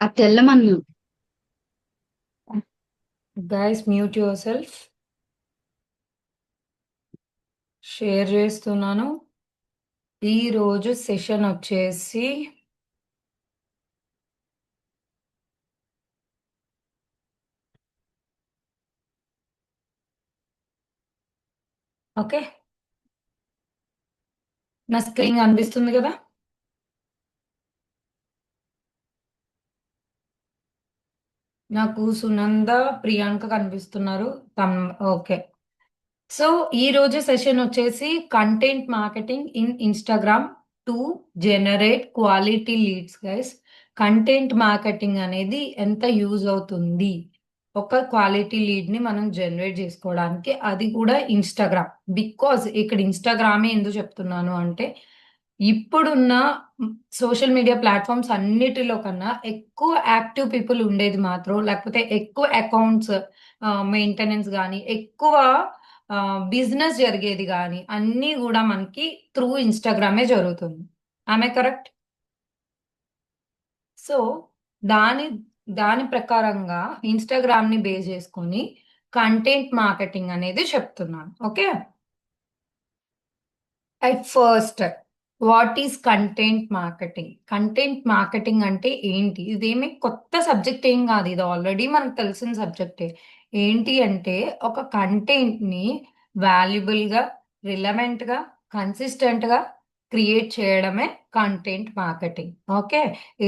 ఆ తెల్లమన్ను. Guys mute yourself. Share చేస్తున్నాను. ఈ రోజు సెషన్ వచ్చేసి ఓకే, నా స్క్రీన్ కనిపిస్తుంది కదా. నాకు సునంద, ప్రియాంక కనిపిస్తున్నారు. తమ్ ఓకే. సో ఈ రోజు సెషన్ వచ్చేసి content marketing in Instagram to generate quality leads. Guys, content marketing అనేది ఎంత యూజ్ అవుతుంది ఒక క్వాలిటీ లీడ్ ని మనం జనరేట్ చేసుకోవడానికి, అది కూడా ఇన్స్టాగ్రామ్. బికాజ్ ఇక్కడ ఇన్స్టాగ్రామే ఎందుకు చెప్తున్నాను అంటే, ఇప్పుడున్న సోషల్ మీడియా ప్లాట్ఫామ్స్ అన్నిటిలో కన్నా ఎక్కువ యాక్టివ్ పీపుల్ ఉండేది మాత్రం, లేకపోతే ఎక్కువ అకౌంట్స్ మెయింటెనెన్స్ కానీ, ఎక్కువ బిజినెస్ జరిగేది గానీ అన్నీ గూడా మనకి త్రూ ఇన్‌స్టాగ్రామే జరుగుతుంది. ఆమె కరెక్ట్? సో, దాని దాని ప్రకారంగా ఇన్‌స్టాగ్రామ్‌ని బేస్ చేసుకొని కంటెంట్ మార్కెటింగ్ అనేది చెప్తున్నాను. Okay. At first, what is content marketing? Content marketing అంటే ఏంటి? ఇదేమి కొత్త సబ్జెక్ట్ ఏం కాదు. ఇది ఆల్రెడీ మనకు తెలిసిన సబ్జెక్టే. ఏంటి అంటే, ఒక కంటెంట్‌ని వాల్యుబుల్‌గా, రిలవెంట్‌గా, కన్సిస్టెంట్‌గా క్రియేట్ చేయడమే కంటెంట్ మార్కెటింగ్. ఓకే.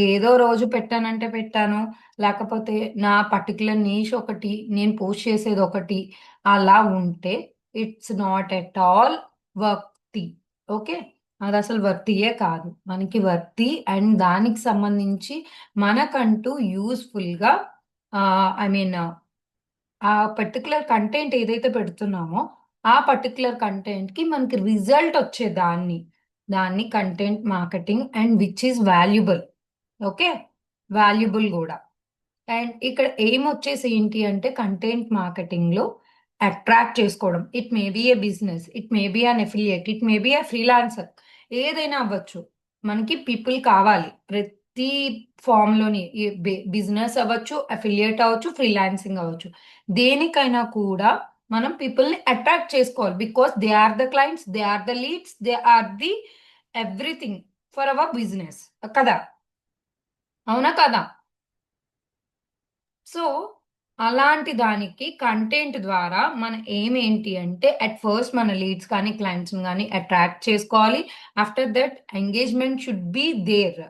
ఏదో రోజు పెట్టానంటే పెట్టాను, లేకపోతే నా పర్టిక్యులర్ నీష్ ఒకటి, నేను పోస్ట్ చేసేది ఒకటి అలా ఉంటే it's not at all worthy. Okay. అదసలు వర్తియే కాదు. మనకి వర్తి అండ్ దానికి సంబంధించి మనకంటూ యూజ్‌ఫుల్‌గా ఐ మీన్ ఆ పర్టిక్యులర్ కంటెంట్ ఏదైతే పెడుతున్నామో, ఆ పర్టిక్యులర్ కంటెంట్‌కి మనకి రిజల్ట్ వచ్చే దాన్ని content marketing and which is valuable. Okay. Valuable గూడా. అండ్ ఇక్కడ ఎయిమ్ వచ్చేసి ఏంటి అంటే, కంటెంట్ మార్కెటింగ్‌లో అట్రాక్ట్ చేసుకోవడం. It may be a business, it may be an affiliate, it may be a freelancer. ఏదైనా అవ్వచ్చు. మనకి పీపుల్ కావాలి. ప్రతి ఫార్మ్‌లోని ఈ బిజినెస్ అవ్వచ్చు, అఫిలియేట్ అవ్వచ్చు, ఫ్రీలాన్సింగ్ అవ్వచ్చు. దేనికైనా కూడా మనం పీపుల్‌ని అట్రాక్ట్ చేసుకోవాలి. Because they are the clients, they are the leads, they are the everything for our business. కదా! అవునా? కదా! సో, అలాంటి దానికి కంటెంట్ ద్వారా మన ఎయిమ్ ఏంటి అంటే, అట్ ఫస్ట్ మన లీడ్స్ కానీ, క్లయింట్స్‌ని గాని అట్రాక్ట్ చేసుకోవాలి. After that engagement should be there.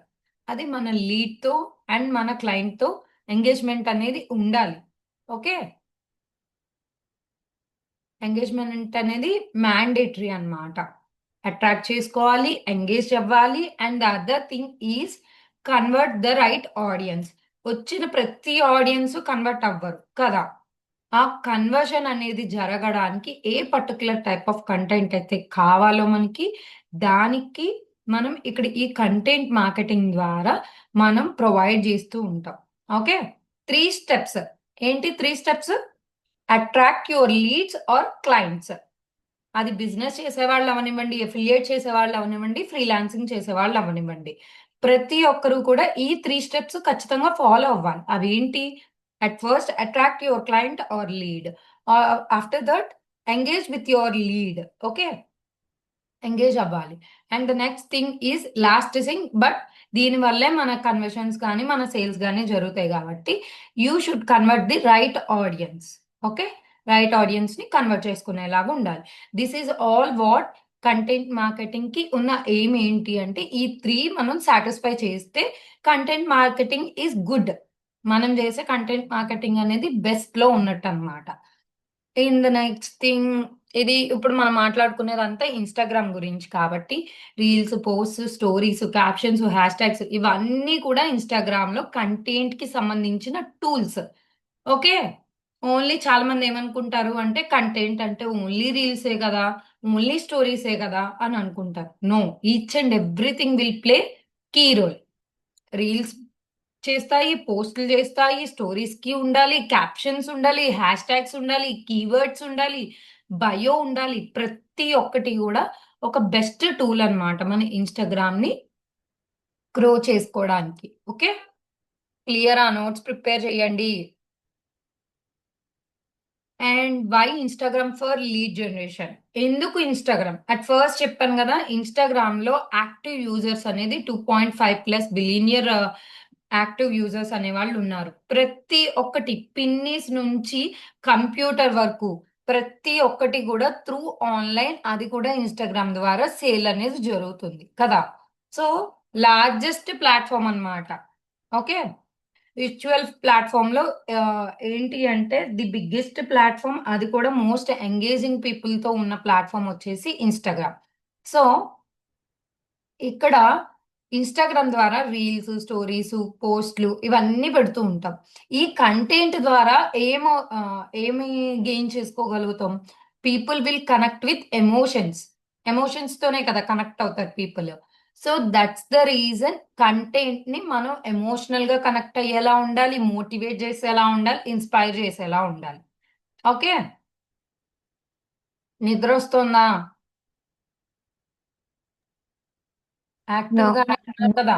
అది మన లీడ్‌తో అండ్ మన క్లయింట్‌తో ఎంగేజ్‌మెంట్ అనేది ఉండాలి. ఓకే. ఎంగేజ్‌మెంట్ అనేది మ్యాండేటరీ అన్నమాట. అట్రాక్ట్ చేసుకోవాలి, ఎంగేజ్ అవ్వాలి and the other thing is convert the right audience. వచ్చిన ప్రతి ఆడియన్స్ కన్వర్ట్ అవ్వరు కదా! ఆ కన్వర్షన్ అనేది జరగడానికి ఏ పర్టిక్యులర్ టైప్ ఆఫ్ కంటెంట్ అయితే కావాలో మనకి, దానికి మనం ఇక్కడ ఈ కంటెంట్ మార్కెటింగ్ ద్వారా మనం ప్రొవైడ్ చేస్తూ ఉంటాం. ఓకే. 3 స్టెప్స్. ఏంటి 3 steps? Attract your leads or clients. అది బిజినెస్ చేసేవాళ్ళు అవ్వనివ్వండి, అఫిలియేట్ చేసేవాళ్ళు అవ్వనివ్వండి, ఫ్రీలాన్సింగ్ చేసేవాళ్ళు అవ్వనివ్వండి. ప్రతి ఒక్కరు కూడా ఈ 3 స్టెప్స్ ఖచ్చితంగా ఫాలో అవ్వాలి. అవేంటి? At first attract your client or lead. After that engage with your lead. Okay. Engage అవ్వాలి. And the next thing is last thing, but దీని వల్లే మన కన్వర్షన్స్ గాని, మన సేల్స్ గాని జరుగుతాయి కాబట్టి, you should convert the right audience. Okay. Right audience ని కన్వర్ట్ చేసుకునేలాగా ఉండాలి. This is all what content marketing కి ఉన్న ఎయిమ్ ఏంటి అంటే, ఈ 3 మనం సాటిస్ఫై చేస్తే కంటెంట్ మార్కెటింగ్ ఈజ్ గుడ్. మనం చేసే కంటెంట్ మార్కెటింగ్ అనేది బెస్ట్ లో ఉన్నట్టు అన్నమాట. ఇన్ ద నెక్స్ట్ థింగ్, ఇది ఇప్పుడు మనం మాట్లాడుకునేదంతా ఇన్‌స్టాగ్రామ్ గురించి కాబట్టి, reels, posts, stories, captions, hash tags ఇవన్నీ కూడా ఇన్‌స్టాగ్రామ్‌లో కంటెంట్‌కి సంబంధించిన టూల్స్. ఓకే. ఓన్లీ చాలా మంది ఏమనుకుంటారు అంటే, కంటెంట్ అంటే ఓన్లీ రీల్సే గదా! ఓన్లీ స్టోరీసే గదా! అని అనుకుంటారు. No. Each and everything will play key role. Reels చేస్తాయి, పోస్టులు చేస్తాయి, స్టోరీస్‌కి ఉండాలి, క్యాప్షన్స్ ఉండాలి, హ్యాష్ ట్యాగ్స్ ఉండాలి, కీవర్డ్స్ ఉండాలి, బయో ఉండాలి. ప్రతి ఒక్కటి గూడా ఒక బెస్ట్ టూల్ అన్నమాట మన ఇన్‌స్టాగ్రామ్‌ని గ్రో చేసుకోవడానికి. ఓకే. క్లియరా? నోట్స్ ప్రిపేర్ చేయండి. And why Instagram for lead generation. ఎందుకు ఇన్‌స్టాగ్రామ్? అట్ ఫస్ట్ చెప్పాను గదా! ఇన్‌స్టాగ్రామ్‌లో యాక్టివ్ యూజర్స్ అనేది 2.5+ బిలియనియర్ యాక్టివ్ యూజర్స్ అనేవాళ్ళున్నారు. ప్రతి ఒక్కటి పిన్నీస్ నుంచి కంప్యూటర్ వరకు ప్రతి ఒక్కటి గూడా త్రూ ఆన్‌లైన్ అది కూడా ఇన్‌స్టాగ్రామ్ ద్వారా సేల్ అనేది జరుగుతుంది కదా! సో, లార్జెస్ట్ ప్లాట్‌ఫార్మ్ అన్నమాట. ఓకే. విర్చువల్ ప్లాట్‌ఫార్మ్‌లో ఏంటి అంటే ది బిగ్గెస్ట్ ప్లాట్‌ఫార్మ్ అది కూడా మోస్ట్ ఎంగేజింగ్ పీపుల్‌తో ఉన్న ప్లాట్‌ఫార్మ్ వచ్చేసి ఇన్‌స్టాగ్రామ్. సో, ఇక్కడ ఇన్‌స్టాగ్రామ్ ద్వారా రీల్స్, స్టోరీసు, పోస్ట్‌లు ఇవన్నీ పెడుతూ ఉంటాం. ఈ కంటెంట్ ద్వారా ఏమి గెయిన్ చేసుకోగలుగుతాం? People will connect with emotions. ఎమోషన్స్‌తోనే కదా కనెక్ట్ అవుతారు people. So, that's the reason కంటెంట్‌ని మనం ఎమోషనల్‌గా కనెక్ట్ అయ్యేలా ఉండాలి, మోటివేట్ చేసేలా ఉండాలి, ఇన్‌స్పైర్ చేసేలా ఉండాలి. ఓకే. నిద్రొస్తుందా? No. యాక్టివ్‌గానే ఉన్నారు కదా!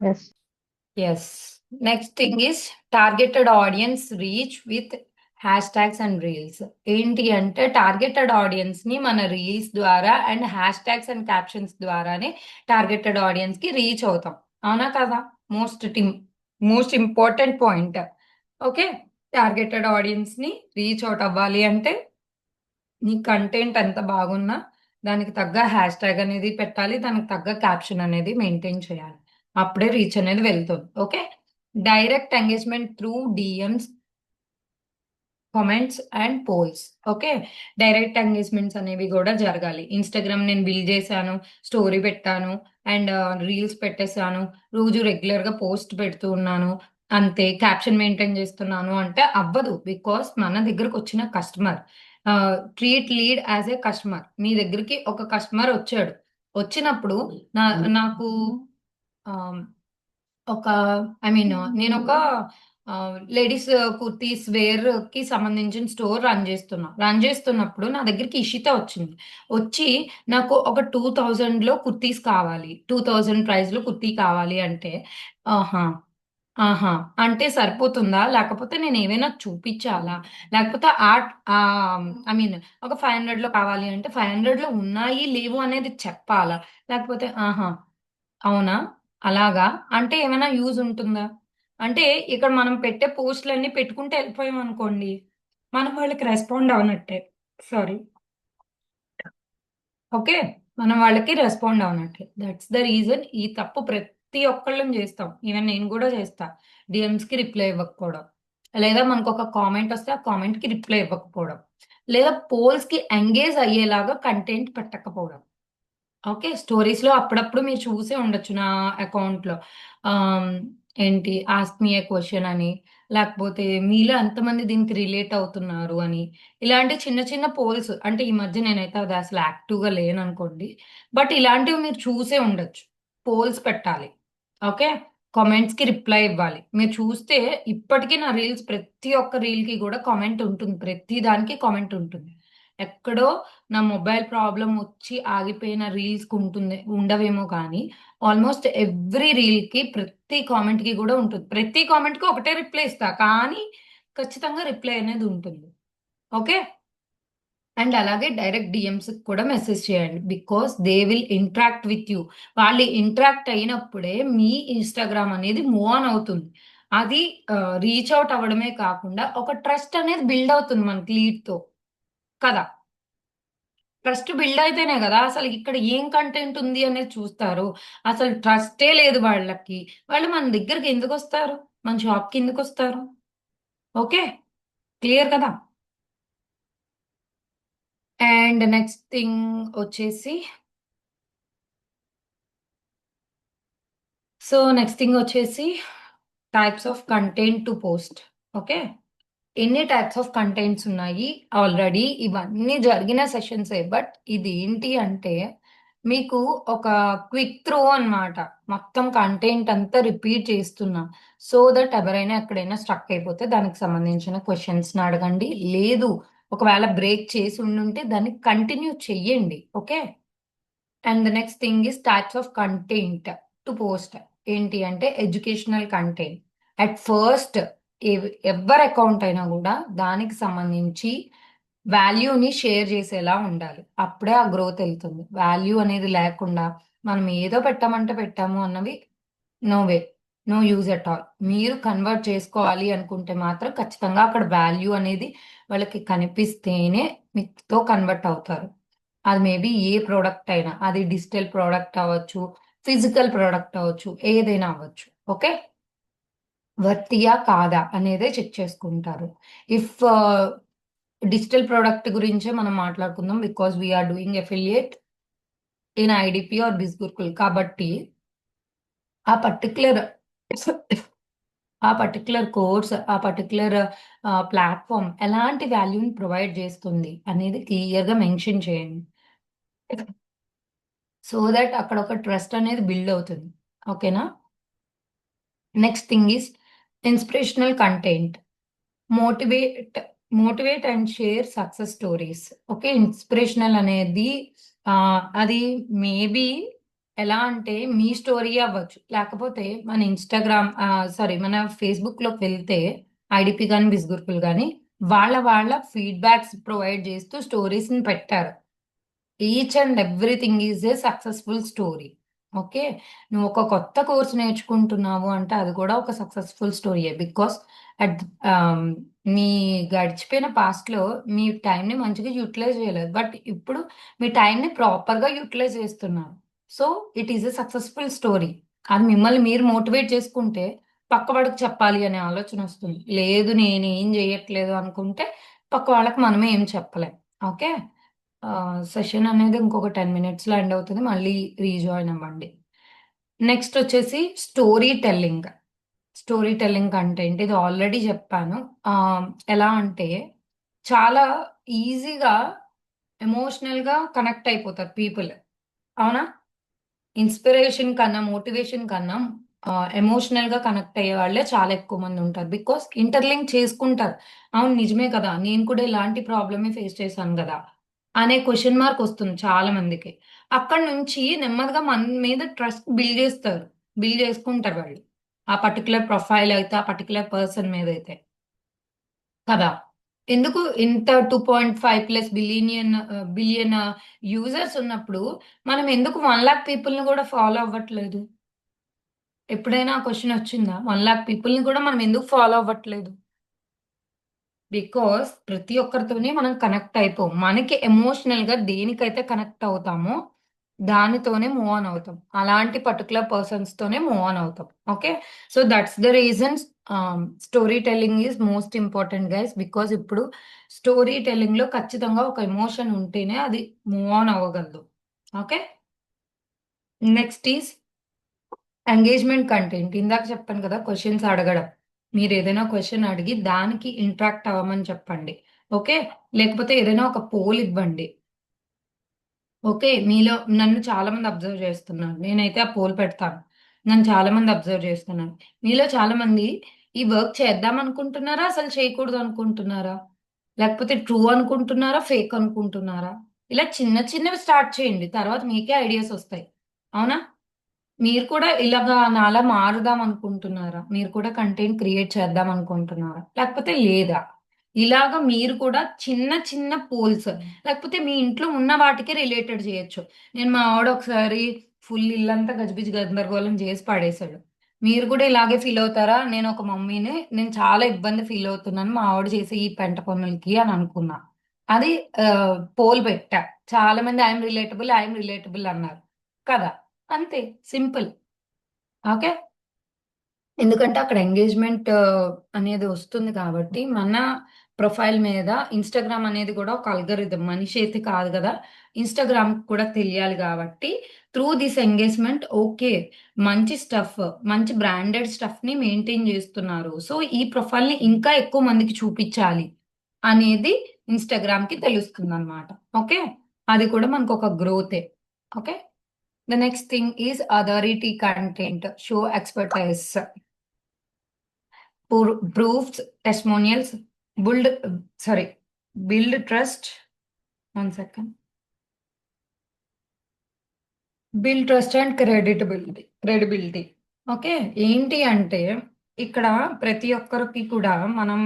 Yes. Yes. Next thing is targeted audience reach with hashtags and reels. ఏంటి అంటే టార్గెటెడ్ ఆడియన్స్‌ని మన రీల్స్ ద్వారా అండ్ హ్యాష్‌ట్యాగ్స్ అండ్ క్యాప్షన్స్ ద్వారానే టార్గెటెడ్ ఆడియన్స్‌కి రీచ్ అవుతాం. అవునా కదా? Most important point. Okay. Targeted ఆడియన్స్‌ని రీచ్ ఔట్ అవ్వాలి అంటే నీ కంటెంట్ ఎంత బాగున్నా, దానికి తగ్గ హ్యాష్‌ట్యాగ్ అనేది పెట్టాలి. దానికి తగ్గ క్యాప్షన్ అనేది మెయింటైన్ చేయాలి. అప్పుడే రీచ్ అనేది వెళ్తుంది. Okay. Direct engagement through DMs, comments and polls. Okay. Direct engagements అనేవి గూడా జరగాలి. ఇన్‌స్టాగ్రామ్ నేను బిల్డ్ చేశాను, స్టోరీ పెట్టాను అండ్ రీల్స్ పెట్టేసాను. రోజు రెగ్యులర్‌గా పోస్ట్ పెడుతూ ఉన్నాను. అంతే క్యాప్షన్ మెయింటైన్ చేస్తున్నాను అంటే అవ్వదు. బికాజ్ మన దగ్గరకొచ్చిన customer treat lead as a customer. మీ దగ్గరికి ఒక కస్టమర్ వచ్చాడు. వచ్చినప్పుడు నా నాకు ఆహ్ ఒక ఐ మీన్ నేనొక లేడీస్ కుర్తీస్ వేర్‌కి సంబంధించిన స్టోర్ రన్ జేస్తున్నా. రన్ జేస్తున్నప్పుడు నా దగ్గరికి ఇషిత వచ్చింది. వచ్చి నాకు ఒక 2000లో కుర్తీస్ కావాలి. 2000 ప్రైస్‌లో కుర్తీ కావాలి అంటే, ఆహా! ఆహా! అంటే సరిపోతుందా? లేకపోతే నేనేమైనా చూపిచ్చాలా? లేకపోతే ఐ మీన్ ఒక 500లో కావాలి అంటే 500లో ఉన్నాయి, లేవు అనేది చెప్పాలా? లేకపోతే ఆహా! అవునా? అలాగా? అంటే ఏమైనా యూజ్ ఉంటుందా? అంటే ఇక్కడ మనం పెట్టే పోస్ట్‌లన్నీ పెట్టుకుంటూ ఎళ్ళిపోయామనుకోండి, మనం వాళ్ళకి రెస్పాండ్ అవ్వనట్టే. సారీ. ఓకే. మనం వాళ్ళకి రెస్పాండ్ అవ్వనట్లే. దట్స్ ద రీజన్ ఈ తప్పు ప్రతి ఒక్కళ్ళం జేస్తాం. ఈవెన్ నేను గూడా జేస్తా. డీఎమ్స్‌కి రిప్లై ఇవ్వకపోవడం. లేదా మనకొక కామెంట్ ఒస్తే ఆ కామెంట్‌కి రిప్లై ఇవ్వకపోవడం. లేదా పోల్స్‌కి ఎంగేజ్ అయ్యేలాగా కంటెంట్ పెట్టకపోవడం. ఓకే. స్టోరీస్‌లో అప్పుడప్పుడు మీరు చూసే ఉండొచ్చు నా అకౌంట్‌లో. ఆహ్, ఏంటి ఆస్క్ మీ ఎ క్వెషన్ అని, లేకపోతే మీలో ఎంతమంది దీనికి రిలేట్ అవుతున్నారు అని, ఇలాంటి చిన్న చిన్న పోల్స్ అంటే ఈ మధ్య నేనైతే అది అసలు యాక్టివ్‌గా లేననుకోండి. బట్ ఇలాంటివి మీరు చూసే ఉండొచ్చు. పోల్స్ పెట్టాలి. ఓకే. కామెంట్స్‌కి రిప్లై ఇవ్వాలి. మీరు చూస్తే ఇప్పటికి నా రీల్స్ ప్రతి ఒక్క రీల్‌కి గూడా కామెంట్ ఉంటుంది. ప్రతి దానికి కామెంట్ ఉంటుంది. ఎక్కడో నా మొబైల్ ప్రాబ్లమ్ ఒచ్చి ఆగిపోయిన రీల్స్‌కుంటుంది ఉండవేమో కానీ, ఆల్‌మోస్ట్ ఎవ్రీ రీల్‌కి ప్రతి కామెంట్‌కి గూడా ఉంటుంది. ప్రతి కామెంట్‌కి ఒకటే రిప్లై ఇస్తా. కానీ ఖచ్చితంగా రిప్లై అనేది ఉంటుంది. ఓకే. అండ్ అలాగే డైరెక్ట్ డీఎమ్స్‌కి కూడా మెసేజ్ చేయండి. Because they will interact with you. వాళ్ళు ఇంటరాక్ట్ అయినప్పుడే మీ ఇన్‌స్టాగ్రామ్ అనేది మూవ్ ఆన్ అవుతుంది. అది రీచ్ ఔట్ అవ్వడమే కాకుండా ఒక ట్రస్ట్ అనేది బిల్డ్ అవుతుంది మనకి లీడ్‌తో కదా! ట్రస్ట్ బిల్డ్ అయితేనే గదా! అసలు ఇక్కడ ఏం కంటెంట్ ఉంది అనేది చూస్తారు. అసలు ట్రస్టే లేదు వాళ్ళకి. వాళ్ళు మన దగ్గరికి ఎందుకొస్తారు? మన షాప్‌కి ఎందుకొస్తారు? ఓకే. క్లియర్ కదా! అండ్ నెక్స్ట్ థింగ్ వచ్చేసి నెక్స్ట్ థింగ్ వచ్చేసి types of content to post. Okay. ఎన్ని టైప్స్ ఆఫ్ కంటెంట్స్ ఉన్నాయి. ఆల్రెడీ ఇవన్నీ జరిగిన సెషన్సే. బట్ ఇదేంటి అంటే, మీకు ఒక క్విక్ త్రో అన్నమాట. మొత్తం కంటెంట్ అంతా రిపీట్ చేస్తున్నా. సో దట్ ఎవరైనా ఎక్కడైనా స్ట్రక్ అయిపోతే దానికి సంబంధించిన క్వెషన్స్‌ని అడగండి. లేదు ఒకవేళ బ్రేక్ చేసి ఉండుంటే దాన్ని కంటిన్యూ చెయ్యండి. Okay. And the next thing is types of content to post. ఏంటి అంటే ఎడ్యుకేషనల్ కంటెంట్. అట్ ఫస్ట్ ఎవరి అకౌంట్ అయినా కూడా దానికి సంబంధించి వాల్యూని షేర్ చేసేలా ఉండాలి. అప్పుడే ఆ గ్రోత్ వెళ్తుంది. వాల్యూ అనేది లేకుండా మనం ఏదో పెట్టామంటే పెట్టాము అన్నవి no way, no use at all. మీరు కన్వర్ట్ చేసుకోవాలి అనుకుంటే మాత్రం ఖచ్చితంగా అక్కడ వాల్యూ అనేది వాళ్ళకి కనిపిస్తేనే మీతో కన్వర్ట్ అవుతారు. అది మేబీ ఏ ప్రోడక్ట్ అయినా, అది డిజిటల్ ప్రోడక్ట్ అవ్వచ్చు, ఫిజికల్ ప్రోడక్ట్ అవ్వచ్చు, ఏదైనా అవ్వచ్చు. ఓకే, వర్తియా కాదా అనేదే చెక్ చేసుకుంటారు. ఇఫ్ డిజిటల్ ప్రోడక్ట్ గురించే మనం మాట్లాడుకుందాం, because we're doing affiliate in IDP or Biz Gurukul. కాబట్టి ఆ పర్టికులర్ ఆ పర్టికులర్ కోర్స్, ఆ పర్టికులర్ ప్లాట్ఫామ్ ఎలాంటి వాల్యూని ప్రొవైడ్ చేస్తుంది అనేది క్లియర్గా మెన్షన్ చేయండి. సో దట్ అక్కడ ఒక ట్రస్ట్ అనేది బిల్డ్ అవుతుంది. ఓకేనా? Next thing is inspirational content. Motivate motivate and share success stories. Okay, inspirational అనేది అది మేబీ ఎలా అంటే మీ స్టోరీ అవ్వచ్చు, లేకపోతే మన ఇన్స్టాగ్రామ్ సారీ మన ఫేస్బుక్ లోకి వెళ్తే ఐడిపి కానీ బిస్గుర్పుల్ కానీ వాళ్ళ ఫీడ్బ్యాక్స్ ప్రొవైడ్ చేస్తూ స్టోరీస్ ని పెట్టారు. Each and everything is a successful story. Okay, నువ్వు ఒక కొత్త కోర్స్ నేర్చుకుంటున్నావు అంటే అది కూడా ఒక సక్సెస్ఫుల్ స్టోరీయే. బికాస్ అట్ మీ గడిచిపోయిన పాస్ట్ లో మీ టైంని మంచిగా యూటిలైజ్ చేయలేదు, బట్ ఇప్పుడు మీ టైంని ప్రాపర్గా యూటిలైజ్ చేస్తున్నారు. So it is a successful story. అది మిమ్మల్ని మీరు మోటివేట్ చేసుకుంటే పక్క వాళ్ళకి చెప్పాలి అనే ఆలోచన వస్తుంది. లేదు నేనేం చేయట్లేదు అనుకుంటే పక్క వాళ్ళకి మనమే ఏం చెప్పలేం. ఓకే, సెషన్ అనేది ఇంకొక 10 minutes లో ఎండ్ అవుతుంది. మళ్ళీ రీజాయిన్ అవ్వండి. నెక్స్ట్ వచ్చేసి story telling. Story telling content ఇది ఆల్రెడీ చెప్పాను. ఎలా అంటే చాలా ఈజీగా ఎమోషనల్గా కనెక్ట్ అయిపోతారు పీపుల్. అవునా? ఇన్స్పిరేషన్ కన్నా, మోటివేషన్ కన్నా ఎమోషనల్ గా కనెక్ట్ అయ్యే వాళ్ళే చాలా ఎక్కువ మంది ఉంటారు. బికాస్ ఇంటర్లింక్ చేసుకుంటారు. అవును నిజమే కదా, నేను కూడా ఇలాంటి ప్రాబ్లమే ఫేస్ చేశాను కదా అనే క్వశ్చన్ మార్క్ వస్తుంది చాలా మందికి. అక్కడ నుంచి నెమ్మదిగా మన మీద ట్రస్ట్ బిల్డ్ చేస్తారు, బిల్డ్ చేసుకుంటారు వాళ్ళు. ఆ పర్టికులర్ ప్రొఫైల్ అయితే, ఆ పర్టికులర్ పర్సన్ మీద అయితే కదా. ఎందుకు ఇంత 2.5+ బిలియన్ యూజర్స్ ఉన్నప్పుడు మనం ఎందుకు 1 lakh పీపుల్ని కూడా ఫాలో అవ్వట్లేదు? ఎప్పుడైనా ఆ క్వశ్చన్ వచ్చిందా? 1 lakh పీపుల్ని కూడా మనం ఎందుకు ఫాలో అవ్వట్లేదు? బికాస్ ప్రతి ఒక్కరితోని మనం కనెక్ట్ అయిపోం. మనకి ఎమోషనల్ గా దేనికైతే కనెక్ట్ అవుతామో దానితోనే మూవ్ ఆన్ అవుతాం. అలాంటి పర్టికులర్ పర్సన్స్ తోనే మూవ్ ఆన్ అవుతాం. Okay, so that's the reasons story telling is most important guys. Because ఇప్పుడు స్టోరీ టెల్లింగ్ లో ఖచ్చితంగా ఒక ఎమోషన్ ఉంటేనే అది మూవ్ ఆన్ అవ్వగలదు. Okay, next is engagement content. ఇందాక చెప్పాను కదా, క్వశ్చన్స్ అడగడం. మీరు ఏదైనా క్వశ్చన్ అడిగి దానికి ఇంటరాక్ట్ అవ్వమని చెప్పండి. ఓకే, లేకపోతే ఏదైనా ఒక పోల్ ఇవ్వండి. ఓకే, మీలో నన్ను చాలా మంది అబ్జర్వ్ చేస్తున్నారు. నేనైతే ఆ పోల్ పెడతాను. నన్ను చాలా మంది అబ్జర్వ్ చేస్తున్నారు. మీలో చాలా మంది ఈ వర్క్ చేద్దాం అనుకుంటున్నారా? అసలు చేయకూడదు అనుకుంటున్నారా? లేకపోతే ట్రూ అనుకుంటున్నారా? ఫేక్ అనుకుంటున్నారా? ఇలా చిన్న చిన్నవి స్టార్ట్ చేయండి. తర్వాత మీకే ఐడియాస్ వస్తాయి. అవునా? మీరు కూడా ఇలాగా నాలా మారుదాం అనుకుంటున్నారా? మీరు కూడా కంటెంట్ క్రియేట్ చేద్దాం అనుకుంటున్నారా? లేకపోతే లేదా? ఇలాగ మీరు కూడా చిన్న చిన్న పోల్స్, లేకపోతే మీ ఇంట్లో ఉన్న వాటికి రిలేటెడ్ చేయొచ్చు. నేను మా ఆవిడ ఒకసారి ఫుల్ ఇల్లంతా గజిబిజి గందరగోళం చేసి పడేశాడు. మీరు కూడా ఇలాగే ఫీల్ అవుతారా? నేను ఒక మమ్మీని, నేను చాలా ఇబ్బంది ఫీల్ అవుతున్నాను మా ఆవిడ చేసే ఈ పెంట పనులకి అని అనుకున్నా. అది పోల్ పెట్టా. చాలా మంది ఐఎమ్ రిలేటబుల్ అన్నారు కదా. అంతే, సింపుల్. ఓకే, ఎందుకంటే అక్కడ ఎంగేజ్మెంట్ అనేది వస్తుంది కాబట్టి మన ప్రొఫైల్ మీద. ఇన్స్టాగ్రామ్ అనేది కూడా ఒక అల్గరిథం, మనిషి అయితే కాదు కదా. ఇన్స్టాగ్రామ్ కూడా తెలియాలి కాబట్టి త్రూ దిస్ ఎంగేజ్మెంట్ ఓకే, మంచి స్టఫ్, మంచి బ్రాండెడ్ స్టఫ్ ని మెయింటైన్ చేస్తున్నారు. సో ఈ ప్రొఫైల్ ని ఇంకా ఎక్కువ మందికి చూపించాలి అనేది ఇన్స్టాగ్రామ్ కి తెలుస్తుంది అనమాట. ఓకే, అది కూడా మనకు ఒక గ్రోతే. Okay, the next thing is authority content, show expertise, proofs, testimonials, build, sorry, build trust. One second. Build trust and credibility. Credibility. Okay. ఏంటి అంటే, ఇక్కడ ప్రతి ఒక్కరికి కూడా మనం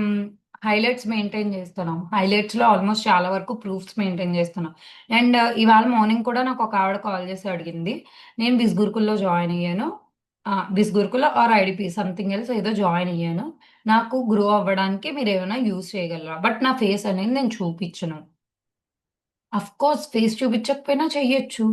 హైలైట్స్ మెయింటైన్ చేస్తున్నాం. హైలైట్స్‌లో ఆల్మోస్ట్ చాలా వరకు ప్రూఫ్స్ మెయింటైన్ చేస్తున్నాం. అండ్ ఇవాళ మార్నింగ్ కూడా నాకు ఒక ఆవిడ కాల్ చేసి అడిగింది. నేను బిస్ గురుకుల్‌లో జాయిన్ అయ్యాను. Biz Gurukul or IDP something else ఏదో జాయిన్ అయ్యాను. నాకు గ్రో అవ్వడానికి మీరేమైనా యూజ్ చేయగలరా? బట్ నా ఫేస్ అనేది నేను చూపించను. అఫ్‌కోర్స్ ఫేస్ చూపించకపోయినా చెయ్యొచ్చు.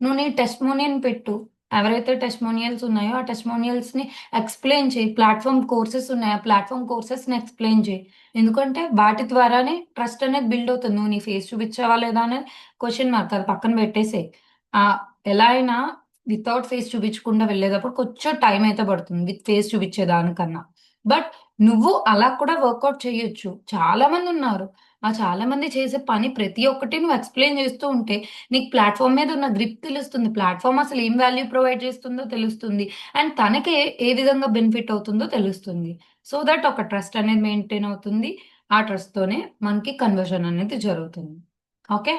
నువ్వు నీ టెస్టిమోనియల్ పెట్టు. ఎవరైతే టెస్టిమోనియల్స్ ఉన్నాయో, ఆ టెస్టిమోనియల్స్‌ని ఎక్స్‌ప్లెయిన్ చెయి. ప్లాట్‌ఫార్మ్ కోర్సెస్ ఉన్నాయి. ఆ ప్లాట్‌ఫార్మ్ కోర్సెస్‌ని ఎక్స్‌ప్లెయిన్ చెయి. ఎందుకంటే వాటి ద్వారానే ట్రస్ట్ అనేది బిల్డ్ అవుతుంది. నువ్వు నీ ఫేస్ చూపించావా లేదా అనేది క్వెషన్ మార్క్ అది పక్కన పెట్టేసేయి. ఆహ్, ఎలా అయినా వితౌట్ ఫేస్ చూపించకుండా వెళ్ళేటప్పుడు కొంచెం టైం అయితే పడుతుంది. With face చూపించేదానికన్నా. బట్ నువ్వు అలా కూడా వర్కౌట్ చేయొచ్చు. చాలా మందున్నారు. ఆ చాలా మంది చేసే పని ప్రతి ఒక్కటి నువ్వు ఎక్స్‌ప్లెయిన్ చేస్తూ ఉంటే, నీకు ప్లాట్‌ఫార్మ్ మీద ఉన్న గ్రిప్ తెలుస్తుంది. ప్లాట్‌ఫార్మ్ అసలు ఏం వాల్యూ ప్రొవైడ్ చేస్తుందో తెలుస్తుంది. అండ్ తనకి ఏ విధంగా బెనిఫిట్ అవుతుందో తెలుస్తుంది. సో దట్ ఒక ట్రస్ట్ అనేది మెయింటైన్ అవుతుంది. ఆ ట్రస్ట్‌తోనే మనకి కన్వర్షన్ అనేది జరుగుతుంది. ఓకే.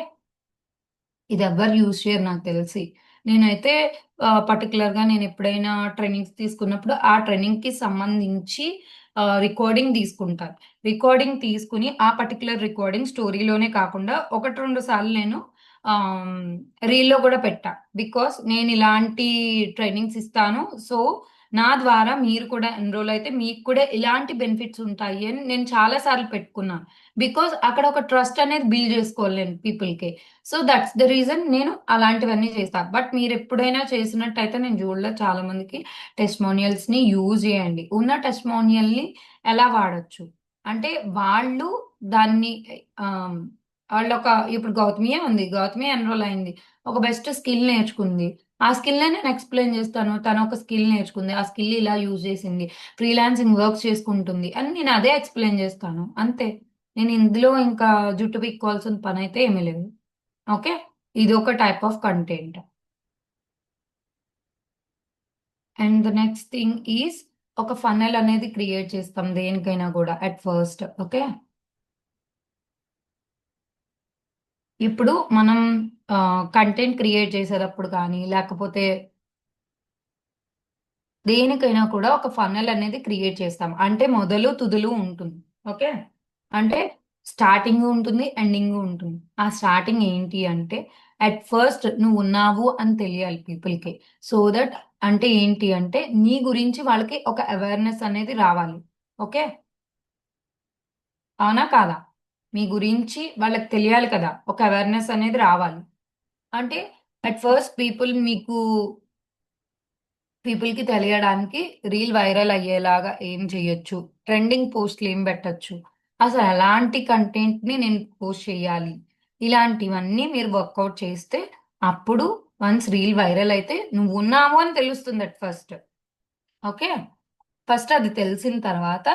ఇది ఎవ్వరు యూజ్ చేయరు నాకు తెలిసి. నేనైతే పర్టిక్యులర్‌గా నేనెప్పుడైనా ట్రైనింగ్స్ తీసుకున్నప్పుడు, ఆ ట్రైనింగ్‌కి సంబంధించి రికార్డింగ్ తీసుకుంటాను. రికార్డింగ్ తీసుకొని, ఆ పర్టిక్యులర్ రికార్డింగ్ స్టోరీలోనే కాకుండా 1, 2 సార్లు నేను ఆహ్, రీల్‌లో గూడా పెట్టా. బికాజ్ నేనిలాంటి ట్రైనింగ్స్ ఇస్తాను. సో, నా ద్వారా మీరు కూడా ఎన్‌రోల్ అయితే మీకు కూడా ఇలాంటి బెనిఫిట్స్ ఉంటాయి అని నేను చాలా సార్లు పెట్టుకున్నాను. బికాజ్ అక్కడ ఒక ట్రస్ట్ అనేది బిల్డ్ జేసుకోవాలి నేను పీపుల్‌కి. సో, దట్స్ ద రీజన్ నేను అలాంటివన్నీ చేస్తా. బట్ మీరెప్పుడైనా చేసినట్టయితే నేను చూడలేదు చాలా మందికి టెస్టిమోనియల్స్‌ని యూజ్ చేయండి. ఉన్న టెస్టిమోనియల్‌ని ఎలా వాడొచ్చు? అంటే వాళ్ళు దాన్ని ఆహ్, వాళ్ళొక ఇప్పుడు గౌతమియే ఉంది. గౌతమి ఎన్‌రోల్ అయింది. ఒక బెస్ట్ స్కిల్ నేర్చుకుంది. ఆ స్కిల్‌నే నేను ఎక్స్‌ప్లెయిన్ చేస్తాను. తనొక స్కిల్ నేర్చుకుంది. ఆ స్కిల్ ఇలా యూజ్ చేసింది. ఫ్రీలాన్సింగ్ వర్క్స్ చేసుకుంటుంది అని నేను అదే ఎక్స్‌ప్లెయిన్ చేస్తాను. అంతే. నేను ఇందులో ఇంకా జుట్టు పీక్కోవాల్సిన పనైతే ఏమీ లేదు. ఓకే. ఇదొక type of content. And the next thing is ఒక ఫన్నెల్ అనేది క్రియేట్ చేస్తాం దేనికైనా గూడా అట్ ఫస్ట్. ఓకే. ఇప్పుడు మనం కంటెంట్ క్రియేట్ చేసేటప్పుడు కానీ, లేకపోతే దేనికైనా కూడా ఒక ఫన్నెల్ అనేది క్రియేట్ చేస్తాం. అంటే మొదలు, తుదులు ఉంటుంది. ఓకే. అంటే స్టార్టింగు ఉంటుంది, ఎండింగు ఉంటుంది. ఆ స్టార్టింగ్ ఏంటి అంటే, అట్ ఫస్ట్ నువ్వున్నావు అని తెలియాలి పీపుల్‌కి. సో దట్ అంటే ఏంటి అంటే, నీ గురించి వాళ్ళకి ఒక అవేర్‌నెస్ అనేది రావాలి. ఓకే. అవునా? కాదా? మీ గురించి వాళ్ళకి తెలియాలి కదా! ఒక అవేర్‌నెస్ అనేది రావాలి. అంటే అట్ ఫస్ట్ పీపుల్‌కి తెలియడానికి రీల్ వైరల్ అయ్యేలాగా ఏం చేయొచ్చు? ట్రెండింగ్ పోస్ట్‌లు ఏం పెట్టొచ్చు? అసలు ఎలాంటి కంటెంట్‌ని నేను పోస్ట్ చేయాలి? ఇలాంటివన్నీ మీరు వర్కౌట్ చేస్తే అప్పుడు వన్స్ రీల్ వైరల్ అయితే నువ్వున్నావు అని తెలుస్తుంది అట్ ఫస్ట్. ఓకే. ఫస్ట్ అది తెలిసిన తర్వాత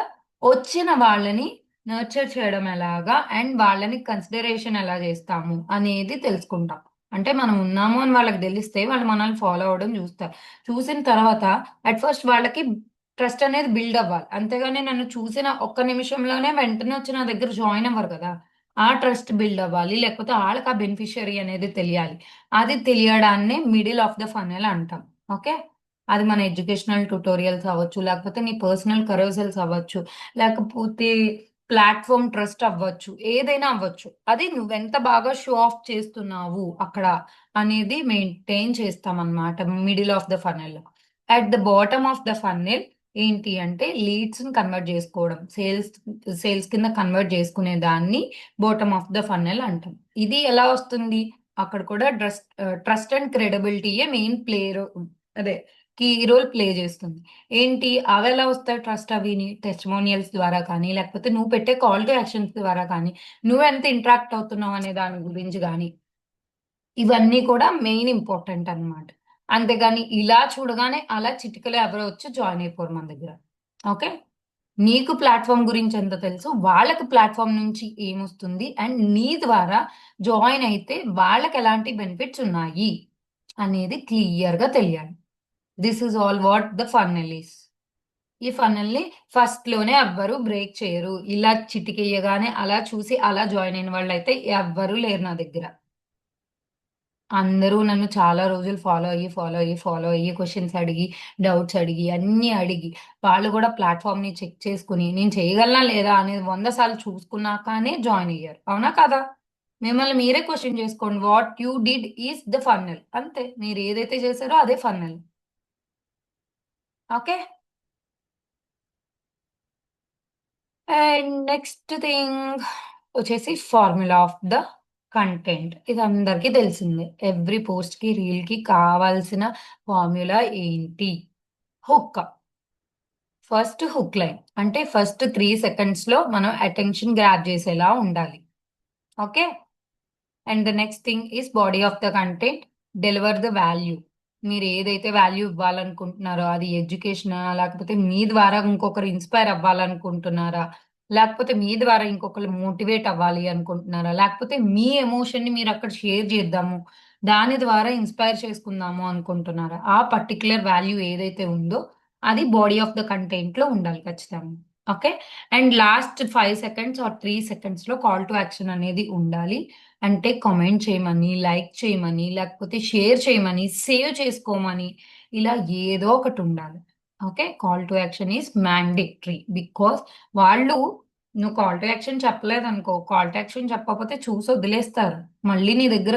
వచ్చిన వాళ్ళని నర్చర్ చేయడం ఎలాగా? అండ్ వాళ్ళని కన్సిడరేషన్ ఎలా చేస్తాము అనేది తెలుసుకుంటాం. అంటే మనం ఉన్నాము అని వాళ్ళకి దెలిస్తే వాళ్ళు మనల్ని ఫాలో అవ్వడం జూస్తారు. చూసిన తర్వాత అట్ ఫస్ట్ వాళ్ళకి ట్రస్ట్ అనేది బిల్డ్ అవ్వాలి. అంతేగాని నన్ను చూసిన ఒక్క నిమిషంలోనే వెంటనే వచ్చి నా దగ్గర జాయిన్ అవ్వరు గదా! ఆ ట్రస్ట్ బిల్డ్ అవ్వాలి. లేకపోతే ఆళ్ళకి ఆ బెనిఫిషియరీ అనేది తెలియాలి. అది తెలియడాన్నే మిడిల్ ఆఫ్ ద ఫనెల్ అంటాం. ఓకే. అది మన ఎడ్యుకేషనల్ ట్యుటోరియల్స్ అవ్వచ్చు, లేకపోతే నీ పర్సనల్ కరోసెల్స్ అవ్వచ్చు, లేకపోతే ప్లాట్‌ఫార్మ్ ట్రస్ట్ అవ్వచ్చు. ఏదైనా అవ్వచ్చు. అది నువ్వెంత బాగా షో ఆఫ్ చేస్తున్నావు అక్కడ అనేది మెయింటైన్ చేస్తామనమాట middle of the funnel. At the bottom of the funnel ఏంటి అంటే లీడ్స్‌ని కన్వర్ట్ జేసుకోవడం. సేల్స్ కింద కన్వర్ట్ జేసుకునే దాన్ని బాటమ్ ఆఫ్ ద ఫన్నెల్ అంటాం. ఇది ఎలా వస్తుంది? అక్కడ కూడా ట్రస్ట్ అండ్ క్రెడిబిలిటీయే మెయిన్ అదే కీ రోల్ ప్లే జేస్తుంది. ఏంటి అవెలా వస్తాయి ట్రస్ట్ అవిని? టెస్టిమోనియల్స్ ద్వారా కానీ, లేకపోతే నువ్వు పెట్టే కాల్ టు యాక్షన్స్ ద్వారా కానీ, నువ్వెంత ఇంటరాక్ట్ అవుతున్నావు అనే దాని గురించి గాని, ఇవన్నీ కూడా మెయిన్ ఇంపార్టెంట్ అన్నమాట. అంతేగాని ఇలా చూడగానే అలా చిటికలో ఎవరో వచ్చి జాయిన్ అయిపోరు మన దగ్గర. ఓకే. నీకు ప్లాట్‌ఫార్మ్ గురించి ఎంత తెలుసు, వాళ్ళకి ప్లాట్‌ఫార్మ్ నుంచి ఏమొస్తుంది అండ్ నీ ద్వారా జాయిన్ అయితే వాళ్ళకెలాంటి బెనిఫిట్స్ ఉన్నాయి అనేది క్లియర్‌గా తెలియాలి. This is all what the funnel is. ఈ ఫన్నెల్‌ని ఫస్ట్‌లోనే ఎవ్వరు బ్రేక్ చేయరు. ఇలా చిటికెయ్యగానే అలా చూసి అలా జాయిన్ అయిన వాళ్ళైతే ఎవ్వరు లేరు నా దగ్గర. అందరూ నన్ను చాలా రోజులు ఫాలో అయ్యి క్వెషన్స్ అడిగి, డౌట్స్ అడిగి, అన్నీ అడిగి, వాళ్ళు కూడా ప్లాట్‌ఫార్మ్‌ని చెక్ చేసుకొని, నేను చేయగలనా లేదా అనేది 100 సార్లు చూసుకున్నాకనే జాయిన్ అయ్యారు. అవునా కాదా? మిమ్మల్ని మీరే క్వెషన్ చేసుకోండి. What you did is the funnel. అంతే. మీరు ఏదైతే చేశారో అదే funnel. Okay. And next thing వచ్చేసి ఫార్ములా ఆఫ్ ద కంటెంట్. ఇది అందరికీ తెలిసిందే. ఎవ్రీ పోస్ట్‌కి, రీల్‌కి కావాల్సిన ఫార్ములా ఏంటి? హుక్. First hook line. అంటే ఫస్ట్ 3 సెకండ్స్‌లో మనం అటెన్షన్ గ్రాబ్ చేసేలా ఉండాలి. Okay. And the next thing is body of the content. Deliver the value. మీరు ఏదైతే వాల్యూ ఇవ్వాలనుకుంటున్నారో అది ఎడ్యుకేషనా? లేకపోతే మీ ద్వారా ఇంకొకరు ఇన్‌స్పైర్ అవ్వాలనుకుంటున్నారా? లేకపోతే మీ ద్వారా ఇంకొకళ్ళు మోటివేట్ అవ్వాలి అనుకుంటున్నారా? లేకపోతే మీ ఎమోషన్‌ని మీరక్కడ షేర్ చేద్దాము. దాని ద్వారా ఇన్‌స్పైర్ చేసుకుందాము అనుకుంటున్నారా? ఆ పర్టిక్యులర్ వాల్యూ ఏదైతే ఉందో అది బాడీ ఆఫ్ ద కంటెంట్‌లో ఉండాలి ఖచ్చితంగా. Okay. And last 5 seconds are 3 సెకండ్స్‌లో కాల్ టు యాక్షన్ అనేది ఉండాలి. అంటే కామెంట్ చేయమని, లైక్ చేయమని, లేకపోతే షేర్ చేయమని, సేవ్ చేసుకోమని ఇలా ఏదో ఒకటుండాలి. Okay. Call to action is mandatory. Because వాళ్ళు నువ్వు కాల్ టు యాక్షన్ చెప్పలేదనుకో, కాల్ టు యాక్షన్ చెప్పకపోతే చూసి వదిలేస్తారు. మళ్ళీ నీ దగ్గర